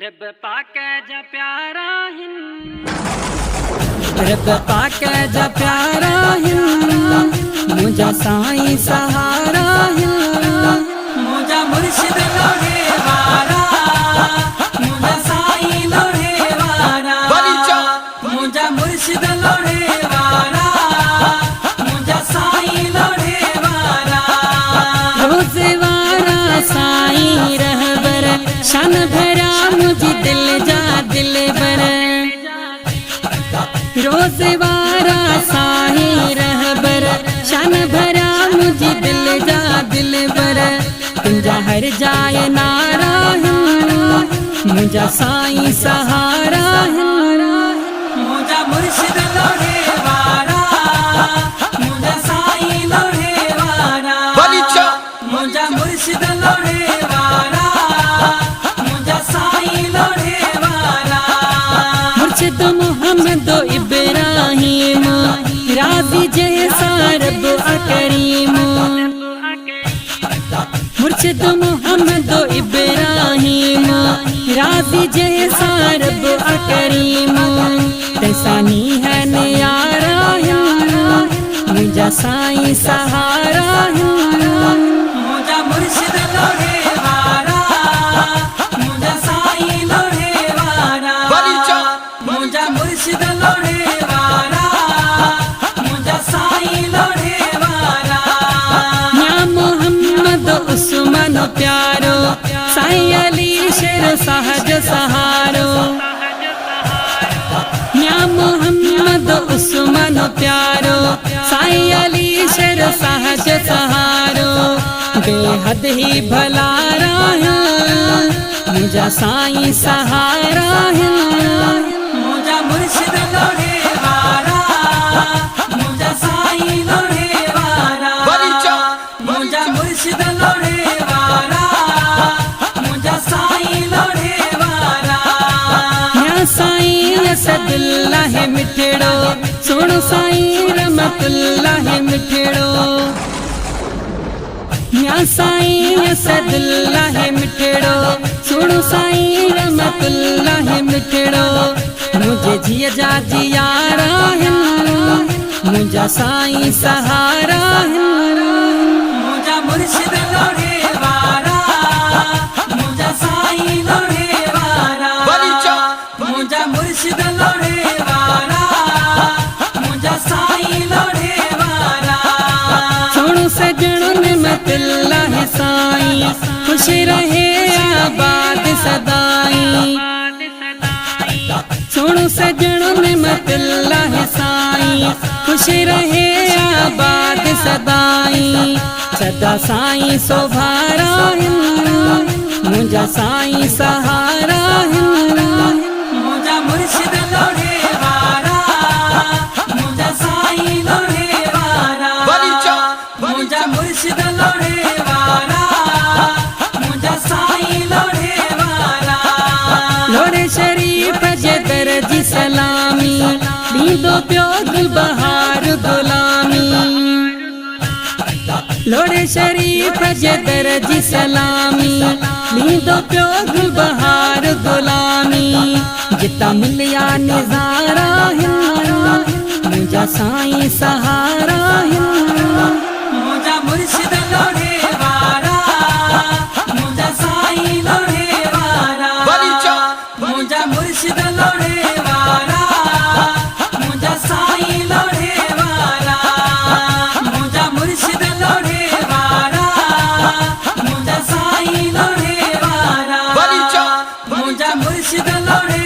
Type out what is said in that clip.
रब पाक जा प्यारा हिंद, रब पाक जा प्यारा हिंद, मुझा साईं सहारा हिंद, मुझा मुर्शिद लोढ़े वारा, मुझा साईं लोढ़े वारा, मुझा मुर्शिद लोढ़े वारा, मुझा साईं लोढ़े वारा। रोज़े वारा साईं रहबर शान भरा मुझे दिल जा दिल बर, रोज़े वारा साईं रहबर शान भरा मुझे दिल जा दिल बर। तुंजा हर जाए नारा मुझा साईं सहारा, मुझा मुर्शिद लोढ़े वारा, मुझा साईं लोढ़े वारा, मुझा मुर्शिद लोढ़े वारा, मुझा साईं लोढ़े वारा। मुर्शिद मोहम्मद इब्राहिम राज़ी जैसा रब करीम, मुर्शिद मोहम्मद इब्राहिम राज़ी जैसा रब करीम। तैसानी है न्यारा मुझा साईं सहारा, मुझा मुर्शिद लोढ़े वारा, मुझा साईं लोढ़े वारा, मुझा मुर्शिद लोढ़े वारा, मुझा साईं लोढ़े वारा। या मोहम्मद उस्मान प्यारो साईं अली शेर सहज सहारो, या मोहम्मद उस्मान प्यारो साईं अली शेर सहज सहारो। बेहद ही भलारा मुझा साईं सहारा, मुझा मुर्शिद लोढ़े वारा, मुझा साईं लोढ़े वारा, मुझा मुर्शिद लोढ़े वारा, मुझा साईं लोढ़े वारा। या साईं असदुल्लाह मिठड़ो सुनो साईं रहमतुल्लाह मिठड़ो, या साईं असदुल्लाह मिठड़ो सुनो साईं रहमतुल्लाह मिठड़ो। मुझे जिया जा जियारा मुझा साईं सहारा, मुझा मुर्शिद लोढ़े वारा, मुझा साईं लोढ़े वारा, मुझा मुर्शिद लोढ़े वारा, मुझा साईं लोढ़े वारा। सुनो सजणो नेमतुल्लाह साईं खुश रहे आबाद सदाई, सुनो सजणो नेमतुल्लाह साईं खुश रहे आबाद सदाई। सदा साईं सोभारा मुझा साईं सहारा, मुझा मुर्शिद लोढ़े वारा, मुझा साईं लोढ़े वारा, मुझा मुर्शिद लोढ़े वारा, मुझा साईं लोढ़े वारा। लोढ़े शरीफ जे दर्जी सलामी लींदो पियो गुल बहार गुलामी, लोढ़े शरीफ जे दर्जी सलामी लींदो पियो गुल बहार गुलामी। जिता मिलिया नज़ारा मुझा साईं सहारा, मुझा मुर्शिद लोढ़े वारा, मुझा साईं लोढ़े वारा, मुझा मुर्शिद लोढ़े वारा, मुझा साईं लोढ़े वारा, मुझा मुर्शिद लोढ़े वारा, मुझा साईं लोढ़े वारा, मुझा मुर्शिद लोढ़े